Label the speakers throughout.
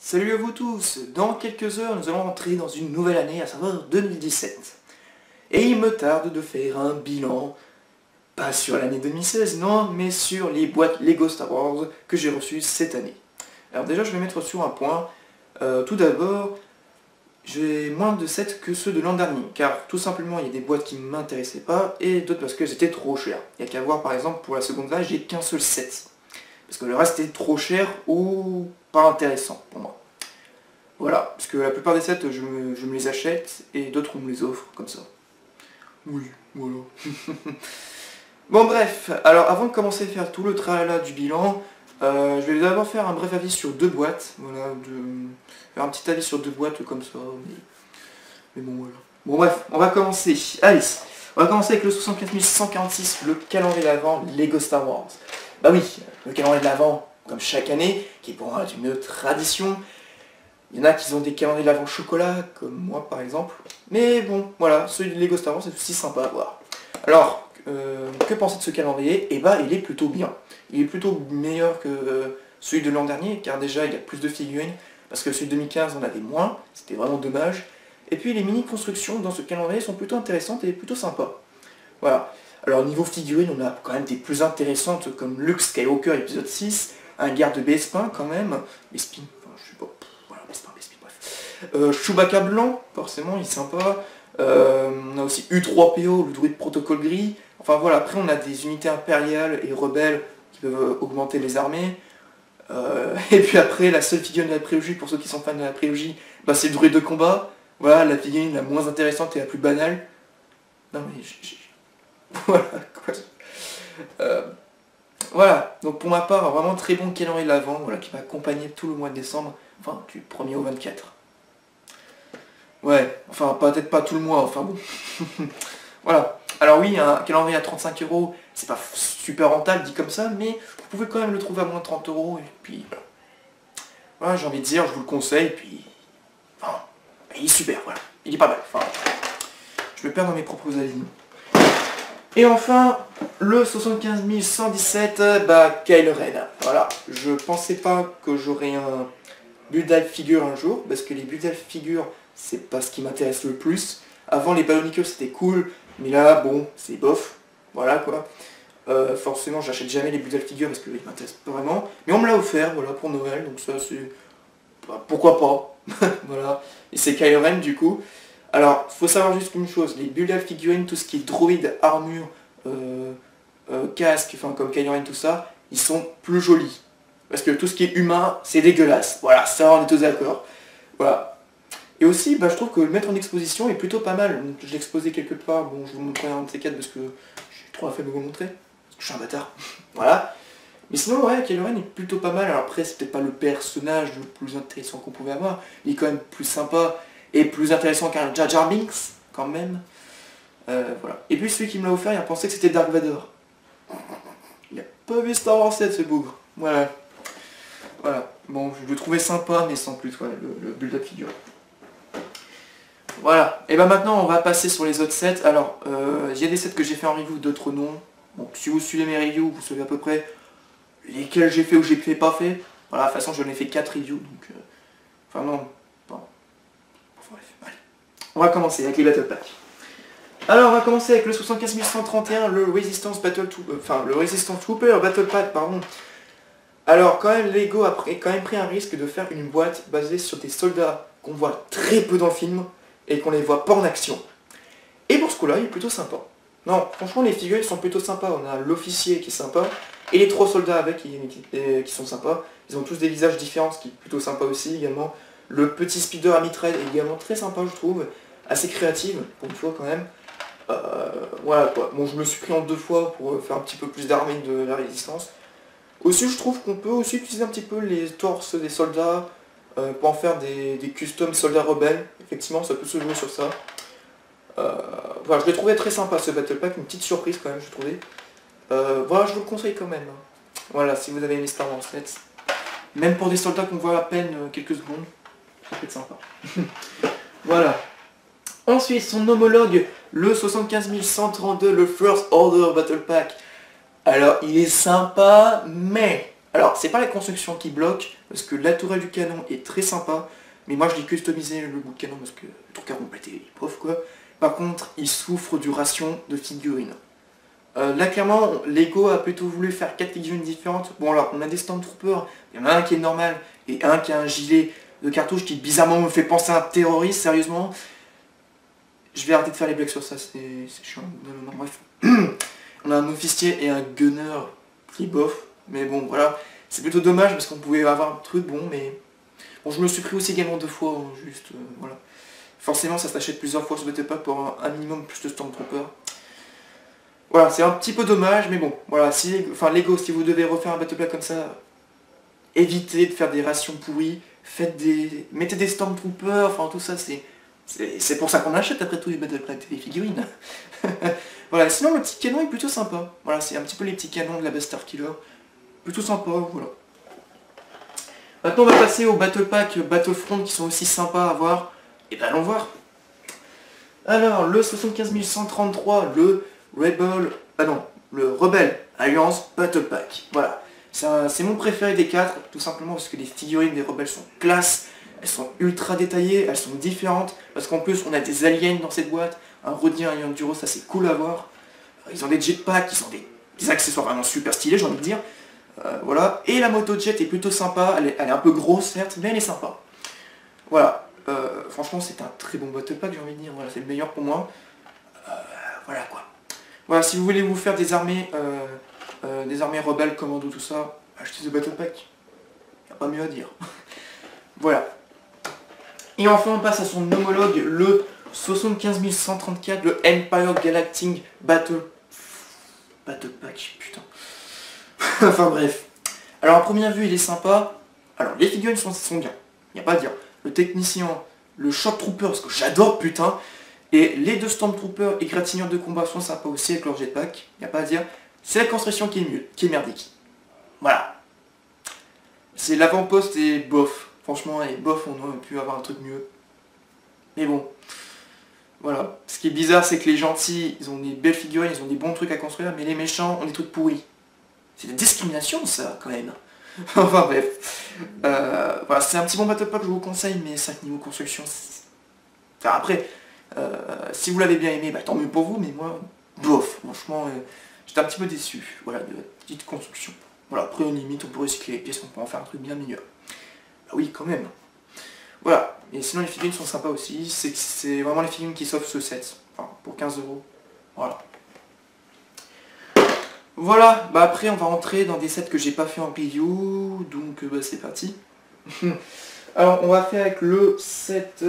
Speaker 1: Salut à vous tous. Dans quelques heures, nous allons entrer dans une nouvelle année, à savoir 2017. Et il me tarde de faire un bilan, pas sur l'année 2016, non, mais sur les boîtes Lego Star Wars que j'ai reçues cette année. Alors déjà, je vais mettre sur un point. Tout d'abord, j'ai moins de sets que ceux de l'an dernier, car tout simplement, il y a des boîtes qui ne m'intéressaient pas, et d'autres parce qu'elles étaient trop chères. Il n'y a qu'à voir, par exemple, pour la seconde vague, j'ai qu'un seul set. Parce que le reste était trop cher ou pas intéressant pour moi. Voilà, parce que la plupart des sets, je me les achète et d'autres on me les offre, comme ça. Oui, voilà. Bon bref, alors avant de commencer à faire tout le tralala du bilan, je vais d'abord faire un bref avis sur deux boîtes. Voilà, faire un petit avis sur deux boîtes comme ça, mais bon voilà. Bon bref, on va commencer. Allez, on va commencer avec le 64146, le calendrier d'avant Lego Star Wars. Bah oui, le calendrier de l'Avent, comme chaque année, qui est pour moi une tradition. Il y en a qui ont des calendriers de l'Avent chocolat, comme moi par exemple. Mais bon, voilà, celui de Lego Star Wars c'est aussi sympa à voir. Alors, que penser de ce calendrier? Eh bah, il est plutôt bien. Il est plutôt meilleur que celui de l'an dernier, car déjà il y a plus de figurines, parce que celui de 2015 on avait moins, c'était vraiment dommage. Et puis les mini-constructions dans ce calendrier sont plutôt intéressantes et plutôt sympas. Voilà. Alors niveau figurines, on a quand même des plus intéressantes comme Luke Skywalker épisode 6, un garde de Bespin quand même, Bespin, enfin je sais pas, voilà, Bespin, bref. Chewbacca blanc, forcément il est sympa. On a aussi U3PO, le druide protocole gris. Enfin voilà, après on a des unités impériales et rebelles qui peuvent augmenter les armées. Et puis après, la seule figurine de la prélogie, pour ceux qui sont fans de la prélogie, bah, c'est le druide de combat. Voilà, la figurine la moins intéressante et la plus banale. Non mais voilà, quoi. Voilà, donc pour ma part, vraiment très bon calendrier de l'Avent, voilà, qui m'a accompagné tout le mois de décembre, enfin du 1er au 24. Ouais, enfin peut-être pas tout le mois, enfin bon. Voilà. Alors oui, un calendrier à 35 €, c'est pas super rentable dit comme ça, mais vous pouvez quand même le trouver à moins de 30 €, et puis voilà. Voilà, j'ai envie de dire, je vous le conseille, et puis... Enfin, il est super, voilà. Il est pas mal, enfin... Je me perds dans mes propres avis. Et enfin, le 75 117, bah, Kylo Ren. Voilà, je pensais pas que j'aurais un build-up figure un jour, parce que les build-up figures, c'est pas ce qui m'intéresse le plus. Avant, les Bionicles, c'était cool, mais là, bon, c'est bof. Voilà, quoi. Forcément, j'achète jamais les build-up figures, parce qu'ils m'intéressent pas vraiment. Mais on me l'a offert, voilà, pour Noël, donc ça, c'est... Bah, pourquoi pas. Voilà. Et c'est Kylo Ren, du coup. Alors, faut savoir juste une chose, les build-up figurines, tout ce qui est droïde, armure, casque, enfin comme Kylo Ren, tout ça, ils sont plus jolis. Parce que tout ce qui est humain, c'est dégueulasse. Voilà, ça on est tous d'accord. Voilà. Et aussi, bah, je trouve que le mettre en exposition est plutôt pas mal. Donc, je l'ai exposé quelque part, bon je vous montrerai un de ces quatre parce que j'ai trop la flemme de vous montrer. Parce que je suis un bâtard. Voilà. Mais sinon, ouais, Kylo Ren est plutôt pas mal. Alors après, c'est peut-être pas le personnage le plus intéressant qu'on pouvait avoir. Il est quand même plus sympa et plus intéressant qu'un Jar Jar Binks, quand même. Voilà. Et puis celui qui me l'a offert, il a pensé que c'était Dark Vador. Il a pas vu Star Wars 7, ce bougre. Voilà. Voilà. Bon, je le trouvais sympa, mais sans plus, ouais, le build-up figure. Voilà. Et ben maintenant, on va passer sur les autres sets. Alors, il y a des sets que j'ai fait en review, d'autres non. Donc, si vous suivez mes reviews, vous savez à peu près lesquels j'ai fait ou j'ai pas fait. Voilà, de toute façon, j'en ai fait 4 reviews, donc... Enfin, non. Bon. Enfin, bref, allez. On va commencer avec les Battle Pack. Alors, on va commencer avec le 75 131, le Resistance Trooper Battle Pack, pardon. Alors, quand même, Lego a quand même pris un risque de faire une boîte basée sur des soldats qu'on voit très peu dans le film et qu'on les voit pas en action. Et pour ce coup-là, il est plutôt sympa. Non, franchement, les figures sont plutôt sympas. On a l'officier qui est sympa et les 3 soldats avec qui sont sympas. Ils ont tous des visages différents, ce qui est plutôt sympa aussi également. Le petit speeder à mitraille est également très sympa, je trouve. Assez créative, pour une fois quand même. Voilà quoi. Bon, je me suis pris en 2 fois pour faire un petit peu plus d'armée de la résistance. Aussi, je trouve qu'on peut aussi utiliser un petit peu les torses des soldats pour en faire des custom soldats rebelles. Effectivement, ça peut se jouer sur ça. Voilà, je l'ai trouvé très sympa ce Battle Pack, une petite surprise quand même, je trouvais. Voilà, je vous le conseille quand même. Voilà, si vous avez aimé Star Wars 7. Même pour des soldats qu'on voit à peine quelques secondes, ça peut être sympa. Voilà. Ensuite, son homologue, le 75 132, le First Order Battle Pack. Alors, il est sympa, mais Alors, c'est pas la construction qui bloque, parce que la tourelle du canon est très sympa, mais moi je l'ai customisé le bout de canon parce que le truc a complété, prof quoi. Par contre, il souffre du ration de figurines. Là clairement, Lego a plutôt voulu faire 4 figurines différentes. Bon alors, on a des Stormtroopers, il y en a un qui est normal, et un qui a un gilet de cartouche qui bizarrement me fait penser à un terroriste, sérieusement. Je vais arrêter de faire les blagues sur ça, c'est chiant. Non, bref. On a un officier et un gunner qui bof, mais bon voilà. C'est plutôt dommage parce qu'on pouvait avoir un truc bon, mais... Bon, je me suis pris aussi également 2 fois, hein, juste, voilà. Forcément, ça s'achète plusieurs fois sur Battle Pack pour un minimum plus de Stormtrooper. Voilà, c'est un petit peu dommage, mais bon, voilà, si, enfin Lego, si vous devez refaire un Battle Pack comme ça, évitez de faire des rations pourries, mettez des Stormtroopers, enfin tout ça, c'est pour ça qu'on achète après tout les Battle Pack, des figurines. Voilà, sinon le petit canon est plutôt sympa. Voilà, c'est un petit peu les petits canons de la Buster Killer. Plutôt sympa, voilà. Maintenant on va passer au Battle Pack Battlefront qui sont aussi sympas à voir. Et ben allons voir. Alors, le 75133, le Rebel Alliance Battle Pack. Voilà. C'est mon préféré des 4, tout simplement parce que les figurines des rebelles sont classe, elles sont ultra détaillées, elles sont différentes, parce qu'en plus on a des aliens dans cette boîte, un Rodien et un Enduro, ça c'est cool à voir. Ils ont des jetpacks, ils ont des accessoires vraiment super stylés, j'ai envie de dire. Voilà. Et la moto jet est plutôt sympa, elle est un peu grosse certes, mais elle est sympa. Voilà. Franchement c'est un très bon battle pack, j'ai envie de dire, voilà, c'est le meilleur pour moi. Voilà quoi. Voilà, si vous voulez vous faire des armées rebelles, commando, tout ça, achetez ce battle pack. Y a pas mieux à dire. Voilà. Et enfin on passe à son homologue, le 75134, le Empire Galactic Battle Pack, putain. Enfin bref. Alors à première vue il est sympa. Alors les figurines sont bien, y a pas à dire. Le technicien, le Shock Trooper, parce que j'adore putain. Et les 2 Stormtroopers et Gratigneurs de combat sont sympas aussi avec leur jetpack, y a pas à dire. C'est la construction qui est merdique. Voilà. C'est l'avant-poste et bof. Franchement, et bof, on aurait pu avoir un truc mieux. Mais bon. Voilà. Ce qui est bizarre, c'est que les gentils, ils ont des belles figurines, ils ont des bons trucs à construire, mais les méchants ont des trucs pourris. C'est de la discrimination, ça, quand même. Enfin bref. Voilà, c'est un petit bon battle pack, je vous conseille, mais 5 niveaux construction, enfin, après, si vous l'avez bien aimé, bah, tant mieux pour vous, mais moi, bof, franchement, j'étais un petit peu déçu, voilà, de la petite construction. Voilà, après, on limite, on peut recycler les pièces, on peut en faire un truc bien meilleur. Bah oui, quand même. Voilà, et sinon les figurines sont sympas aussi, c'est vraiment les figurines qui s'offrent ce set, enfin, pour 15 €. Voilà. Voilà, bah après on va rentrer dans des sets que j'ai pas fait en preview, donc bah, c'est parti. Alors on va faire avec le set...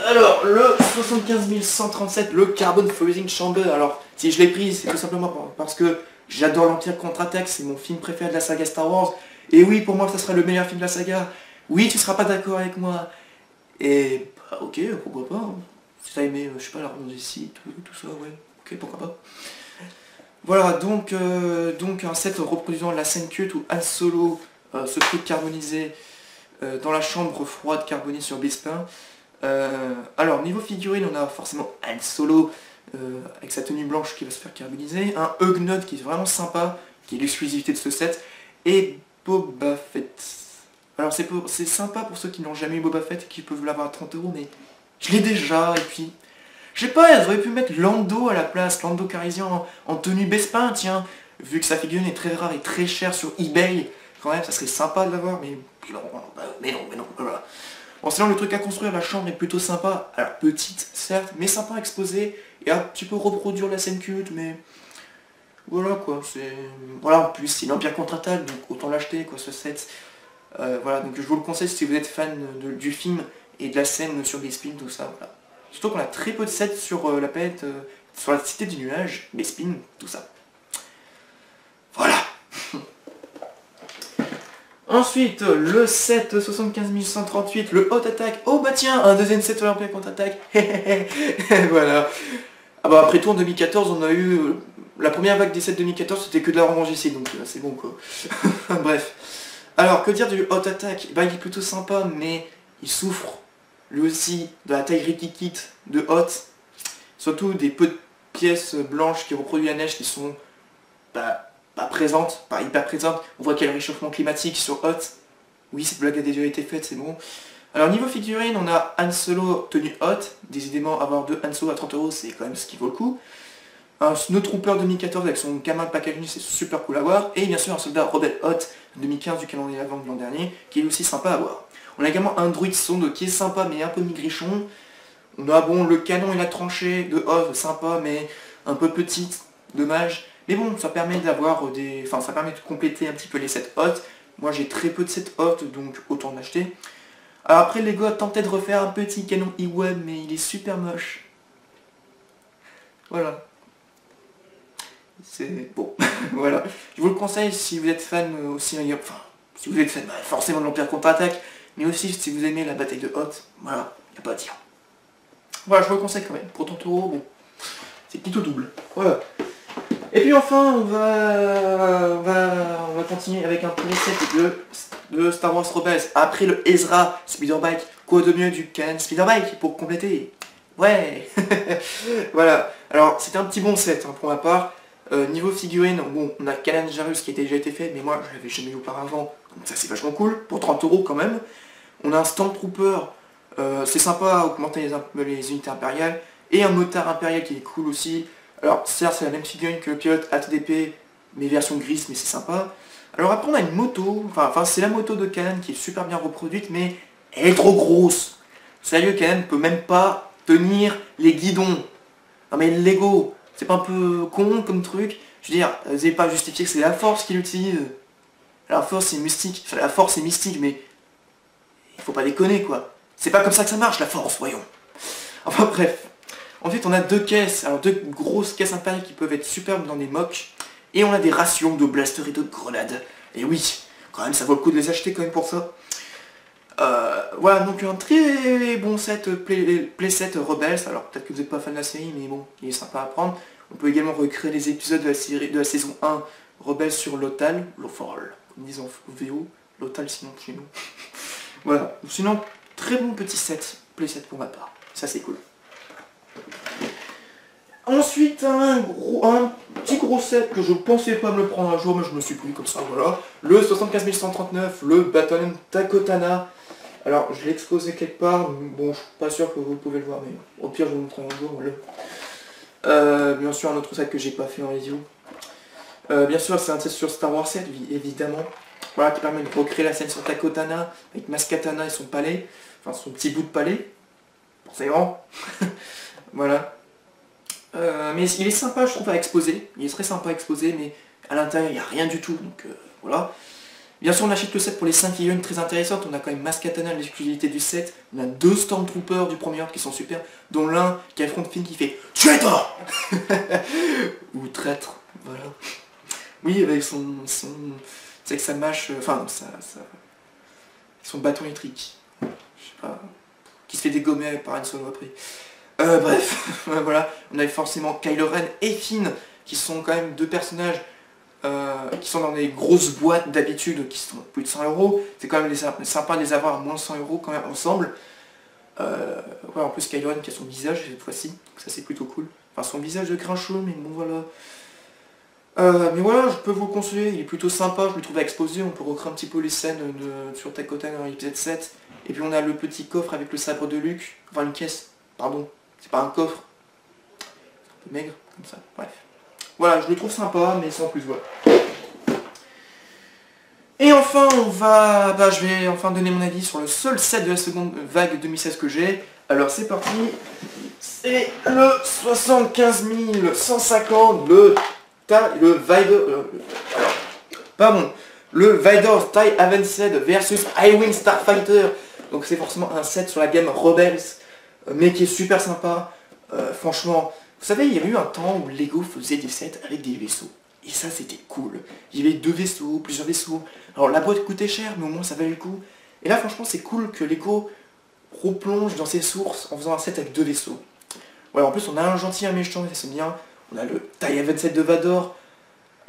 Speaker 1: alors le 75137, le Carbon Freezing Chamber. Alors si je l'ai pris c'est tout simplement parce que j'adore l'Empire Contre-Attaque, c'est mon film préféré de la saga Star Wars. Et oui, pour moi ça sera le meilleur film de la saga. Oui, tu seras pas d'accord avec moi. Et bah ok, pourquoi pas. Si t'as aimé, je sais pas, la renonce des sites, tout ça, ouais, ok, pourquoi pas. Voilà, donc un set reproduisant la scène culte où Han Solo se trouve carbonisé dans la chambre froide carbonée sur Bespin. Alors, niveau figurine, on a forcément Han Solo avec sa tenue blanche qui va se faire carboniser, un Ugnaught qui est vraiment sympa, qui est l'exclusivité de ce set, et Boba Fett. Alors c'est sympa pour ceux qui n'ont jamais eu Boba Fett et qui peuvent l'avoir à 30 €, mais je l'ai déjà, et puis... Je sais pas, elles auraient pu mettre Lando à la place, Lando Calrissian en tenue Bespin, tiens, vu que sa figurine est très rare et très chère sur eBay, quand même, ça serait sympa de l'avoir, mais non, voilà. Bon, sinon, le truc à construire, la chambre est plutôt sympa, alors petite, certes, mais sympa à exposer, et un petit peu reproduire la scène culte, mais... Voilà, quoi, c'est... Voilà, en plus, c'est l'Empire Contre-Attaque, donc autant l'acheter, quoi, ce set. Voilà, donc je vous le conseille si vous êtes fan du film et de la scène sur Bespin, tout ça, voilà. Surtout qu'on a très peu de sets sur la planète, sur la cité du nuage, Bespin, tout ça. Voilà. Ensuite, le set 75138, le Hot Attack. Oh bah tiens, un deuxième set Olympia Contre-Attaque. Voilà. Ah bah après tout en 2014, on a eu... la première vague des sets 2014, c'était que de la revanche ici, donc c'est bon quoi. Bref. Alors, que dire du Hot Attack? Bah il est plutôt sympa, mais il souffre lui aussi de la taille Rikikit de Hot, surtout des peu de pièces blanches qui reproduisent la neige qui sont bah, pas présente, pas hyper présente. On voit qu'il y a le réchauffement climatique sur Hot. Oui, cette blague a déjà été faite, c'est bon. Alors niveau figurine, on a Han Solo tenue Hot. Décidément, avoir deux Han Solo à 30 €, c'est quand même ce qui vaut le coup. Un Snowtrooper 2014 avec son gamin de packaging, c'est super cool à voir. Et bien sûr un soldat Rebelle Hot 2015 du calendrier avant de l'an dernier, qui est aussi sympa à voir. On a également un droïde sonde qui est sympa mais un peu migrichon. On a bon le canon et la tranchée de Hoth, sympa mais un peu petite, dommage. Mais bon, ça permet d'avoir des. Enfin ça permet de compléter un petit peu les sets Hoth. Moi j'ai très peu de sets Hoth, donc autant en acheter. Alors après Lego a tenté de refaire un petit canon E-Web, mais il est super moche. Voilà. C'est bon. Voilà. Je vous le conseille si vous êtes fan aussi. Enfin, si vous êtes fan forcément de l'Empire contre-attaque, mais aussi si vous aimez la bataille de Hoth. Voilà, y a pas à dire. Voilà, je vous le conseille quand même. Pour 30 €, bon, c'est plutôt double. Voilà. Et puis enfin, on va continuer avec un preset de Star Wars Rebels. Après le Ezra Speederbike, quoi de mieux du Can Speederbike pour compléter. Ouais. Voilà. Alors, c'était un petit bon set hein, pour ma part. Niveau figurine, bon, on a Kanan Jarrus qui a déjà été fait, mais moi je l'avais jamais eu auparavant, donc ça c'est vachement cool, pour 30 € quand même. On a un Stormtrooper, c'est sympa à augmenter les unités impériales, et un motard impérial qui est cool aussi. Alors certes c'est la même figurine que le pilote ATDP, mais version grise, mais c'est sympa. Alors après on a une moto, enfin c'est la moto de Kanan qui est super bien reproduite, mais elle est trop grosse. Sérieux, Kanan peut même pas tenir les guidons. Non mais Lego, c'est pas un peu con comme truc? Je veux dire, vous n'avez pas justifié que c'est la force qui l'utilise. La force c'est mystique, enfin, la force c'est mystique, mais il faut pas déconner quoi. C'est pas comme ça que ça marche la force, voyons. Enfin bref. Ensuite on a deux caisses, alors deux grosses caisses impériales qui peuvent être superbes dans des mocks. Et on a des rations de blasters et de grenades. Et oui, quand même ça vaut le coup de les acheter quand même pour ça. Voilà, donc un très bon set playset Rebels. Alors peut-être que vous n'êtes pas fan de la série, mais bon, il est sympa à prendre. On peut également recréer les épisodes de la série de la saison 1 Rebels sur Lothal, Lothal, comme ils disent en VO, Lothal sinon chez nous. Voilà, sinon très bon petit set, playset pour ma part. Ça c'est cool. Ensuite un petit gros set que je pensais pas me le prendre un jour, mais je me suis pris comme ça, voilà. Le 75 139, le Bataillon Takotana. Alors je l'ai exposé quelque part, bon je suis pas sûr que vous pouvez le voir, mais au pire je vous montrerai un jour, voilà. Bien sûr un autre set que j'ai pas fait en review. Bien sûr c'est un set sur Star Wars 7, évidemment. Voilà, qui permet de recréer la scène sur Takotana, avec Maskatana et son palais, enfin son petit bout de palais, forcément. Voilà. Mais il est sympa je trouve à exposer, il est très sympa à exposer, mais à l'intérieur il n'y a rien du tout, donc voilà. Bien sûr on achète le set pour les 5 figurines très intéressantes, on a quand même Maskatana, l'exclusivité du set, on a deux Stormtroopers du premier ordre qui sont super, dont l'un qui affronte Finn qui fait Traitor ou traître, voilà. Oui avec avec sa mâche, enfin son bâton électrique, je sais pas, qui se fait dégommer par Han Solo après. Bref, voilà, on avait forcément Kylo Ren et Finn, qui sont quand même deux personnages qui sont dans des grosses boîtes d'habitude, qui sont plus de 100 €. C'est quand même sympa de les avoir à moins de 100 € quand même ensemble. Ouais, en plus Kylo Ren qui a son visage cette fois-ci, ça c'est plutôt cool. Enfin son visage de grincheux, mais bon voilà. Mais voilà, je peux vous le conseiller, il est plutôt sympa, je le trouve à exposer, on peut recréer un petit peu les scènes sur Takotana dans l'épisode 7. Et puis on a le petit coffre avec le sabre de Luke, enfin une caisse, pardon. C'est pas un coffre. C'est un peu maigre, comme ça. Bref. Voilà, je le trouve sympa, mais sans plus, voilà. Et enfin, je vais enfin donner mon avis sur le seul set de la seconde vague 2016 que j'ai. Alors c'est parti. C'est le 75 150, le Vader TIE Avanced versus Iwing Starfighter. Donc c'est forcément un set sur la gamme Rebels, mais qui est super sympa. Franchement, vous savez, il y a eu un temps où Lego faisait des sets avec des vaisseaux. Et ça, c'était cool. Il y avait deux vaisseaux, plusieurs vaisseaux. Alors la boîte coûtait cher, mais au moins ça valait le coup. Et là, franchement, c'est cool que Lego replonge dans ses sources en faisant un set avec deux vaisseaux. Voilà, en plus, on a un gentil et un méchant, et ça c'est bien. On a le TIE Avanced de Vador,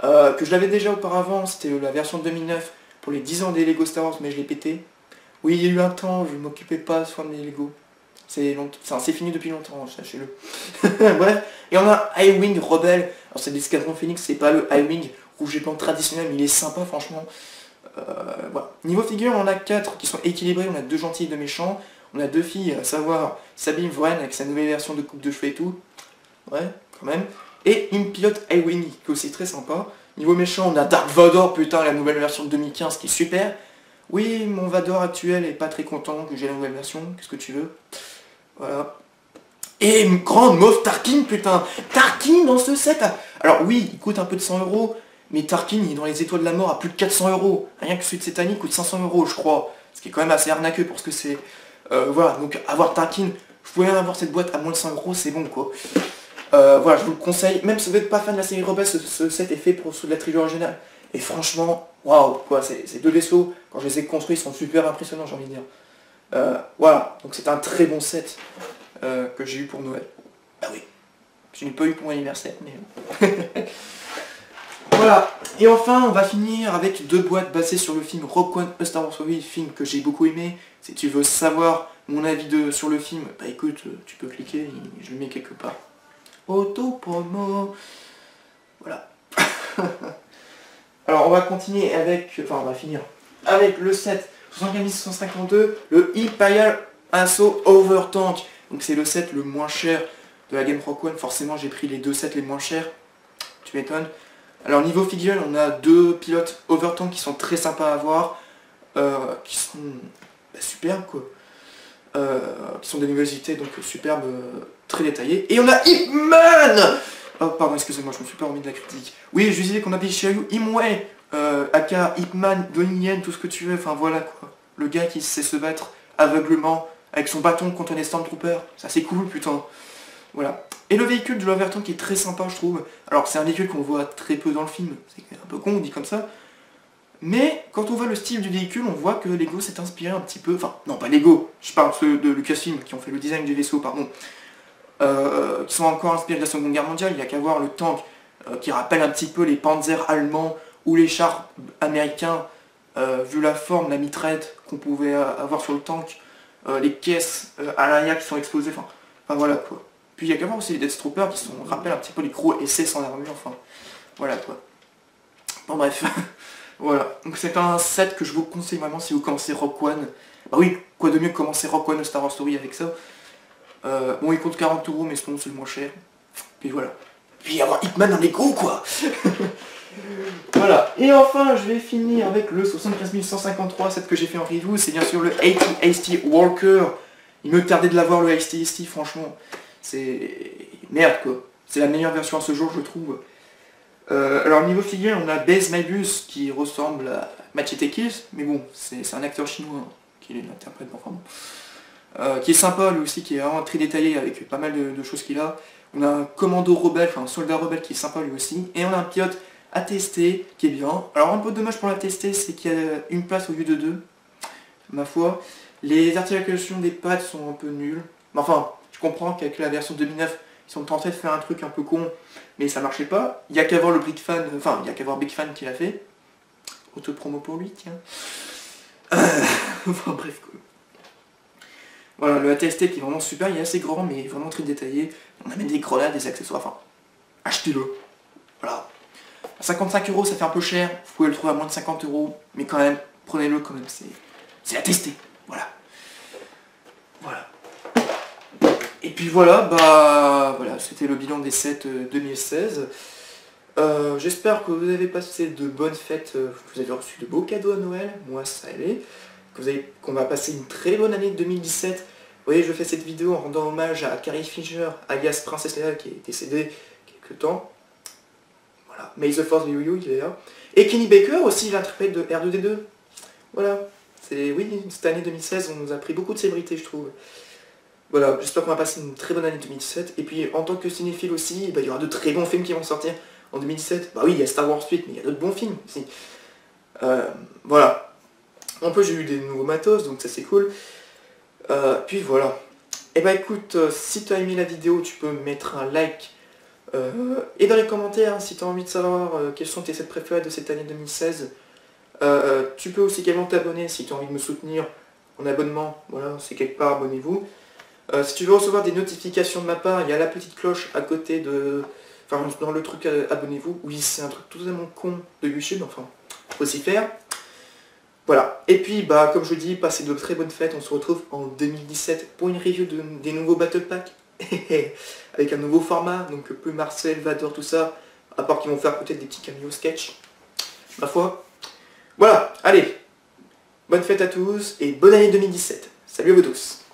Speaker 1: que je l'avais déjà auparavant. C'était la version de 2009 pour les 10 ans des Lego Star Wars, mais je l'ai pété. Oui, il y a eu un temps où je ne m'occupais pas soin de mes Lego. C'est fini depuis longtemps, sachez-le. Bref, et on a Highwing Rebel. Alors c'est l'escadron Phoenix, c'est pas le Highwing rouge et blanc traditionnel, mais il est sympa franchement. Voilà. Niveau figure, on a 4 qui sont équilibrés, on a 2 gentils et 2 méchants. On a 2 filles, à savoir Sabine Wren avec sa nouvelle version de coupe de cheveux et tout. Ouais, quand même. Et une pilote Highwing qui est aussi très sympa. Niveau méchant, on a Dark Vador, putain, la nouvelle version de 2015 qui est super. Oui, mon Vador actuel est pas très content que j'ai la nouvelle version, qu'est-ce que tu veux. Voilà. Et une grande Moff Tarkin, putain. Tarkin dans ce set. Alors oui, il coûte un peu de 100 €, mais Tarkin il est dans les étoiles de la mort à plus de 400 €. Rien que celui de cette année coûte 500 € je crois. Ce qui est quand même assez arnaqueux pour ce que c'est. Voilà, donc avoir Tarkin, je pouvais avoir cette boîte à moins de 100 €, c'est bon quoi. Voilà, je vous le conseille, même si vous n'êtes pas fan de la série Rebelle, ce set est fait pour ceux de la trilogie originale. Et franchement, waouh, quoi, ces 2 vaisseaux, quand je les ai construits, ils sont super impressionnants, j'ai envie de dire. Voilà, donc c'est un très bon set que j'ai eu pour Noël. Ah oui, je n'ai pas eu pour mon anniversaire, mais... Voilà, et enfin, on va finir avec 2 boîtes basées sur le film Rogue One, A Star Wars Story, film que j'ai beaucoup aimé. Si tu veux savoir mon avis sur le film, bah écoute, tu peux cliquer, je le mets quelque part. Auto-promo. Voilà. Alors on va continuer avec... Enfin on va finir avec le set 75152, le Imperial Assault Overtank. Donc c'est le set le moins cher de la Game Rogue One. Forcément j'ai pris les 2 sets les moins chers. Tu m'étonnes. Alors niveau figure, on a 2 pilotes Overtank qui sont très sympas à voir. Qui sont superbes quoi. Qui sont des nouvelles donc superbes, très détaillées. Et on a Ip Man. Oh pardon, excusez-moi, je me suis pas remis de la critique. Oui, je disais qu'on avait Xiaoyu Imway, aka Ip Man, Donnie Yen, tout ce que tu veux, enfin voilà quoi. Le gars qui sait se battre aveuglement, avec son bâton contre les Stormtroopers, ça c'est cool putain. Voilà. Et le véhicule de l'Overtank qui est très sympa je trouve. Alors c'est un véhicule qu'on voit très peu dans le film, c'est un peu con, on dit comme ça. Mais quand on voit le style du véhicule, on voit que Lego s'est inspiré un petit peu, enfin non pas Lego, je parle ceux de Lucasfilm qui ont fait le design du vaisseau, pardon, qui sont encore inspirés de la Seconde Guerre mondiale. Il n'y a qu'à voir le tank qui rappelle un petit peu les Panzers allemands ou les chars américains, vu la forme, la mitraillette qu'on pouvait avoir sur le tank, les caisses à l'arrière qui sont exposées, enfin voilà quoi. Puis il y a qu'à voir aussi les Deathtroopers qui rappellent un petit peu les gros SS en armure, enfin voilà quoi. Bon bref. Voilà, donc c'est un set que je vous conseille vraiment si vous commencez Rogue One. Bah oui, quoi de mieux que commencer Rogue One, A Star Wars Story avec ça. Bon, il coûte 40 €, mais sinon c'est le moins cher. Puis voilà. Puis avoir Hitman dans les gros quoi. Voilà, et enfin je vais finir avec le 75153, set que j'ai fait en review, c'est bien sûr le AT-AST Walker. Il me tardait de l'avoir le AT-AST, franchement. C'est... merde quoi. C'est la meilleure version à ce jour je trouve. Alors niveau figure, on a Baze Malbus qui ressemble à Machete Kills, mais bon, c'est un acteur chinois qui l'interprète, enfin bon. Qui est sympa lui aussi, qui est vraiment très détaillé avec pas mal de choses qu'il a. On a un commando rebelle, enfin un soldat rebelle qui est sympa lui aussi. Et on a un pilote ATST qui est bien. Alors un peu dommage pour l'ATST, c'est qu'il y a une place au lieu de 2, ma foi. Les articulations des pattes sont un peu nulles. Enfin, je comprends qu'avec la version 2009, ils sont tentés de faire un truc un peu con, mais ça marchait pas. Il y a qu'à voir le Big Fan, enfin, il y a qu'à voir Big Fan qui l'a fait. Auto-promo pour lui, tiens. Enfin bref quoi. Voilà, le ATST qui est vraiment super, il est assez grand, mais vraiment très détaillé. On a même des grenades, des accessoires, enfin, achetez-le. Voilà. À 55 €, ça fait un peu cher, vous pouvez le trouver à moins de 50 €, mais quand même, prenez-le quand même, c'est ATST. Voilà. Voilà. Et puis voilà, bah voilà, c'était le bilan des sets 2016. J'espère que vous avez passé de bonnes fêtes, que vous avez reçu de beaux cadeaux à Noël, moi ça allait, qu'on va passer une très bonne année 2017. Vous voyez, je fais cette vidéo en rendant hommage à Carrie Fisher, alias Princesse Leia, qui est décédée quelque temps. Voilà, May the Force be with you, il est là. Et Kenny Baker aussi, l'interprète de R2D2. Voilà, oui, cette année 2016, on nous a pris beaucoup de célébrités, je trouve. Voilà, j'espère qu'on va passer une très bonne année 2017. Et puis, en tant que cinéphile aussi, bah, il y aura de très bons films qui vont sortir en 2017. Bah oui, il y a Star Wars 8, mais il y a d'autres bons films aussi. Voilà. En plus, j'ai eu des nouveaux matos, donc ça c'est cool. Puis voilà. Et bah écoute, si tu as aimé la vidéo, tu peux mettre un like. Et dans les commentaires, si tu as envie de savoir quels sont tes sets préférés de cette année 2016. Tu peux aussi également t'abonner si tu as envie de me soutenir en abonnement. Voilà, c'est quelque part, abonnez-vous. Si tu veux recevoir des notifications de ma part, il y a la petite cloche à côté de... Enfin, dans le truc abonnez-vous. Oui, c'est un truc totalement con de YouTube, enfin, faut s'y faire. Voilà. Et puis, bah, comme je dis, passez de très bonnes fêtes. On se retrouve en 2017 pour une review des nouveaux Battle Pack. Avec un nouveau format, donc plus Marcel, Vador, tout ça. À part qu'ils vont faire peut-être des petits cameos sketch. Ma foi. Voilà, allez. Bonne fête à tous et bonne année 2017. Salut à vous tous.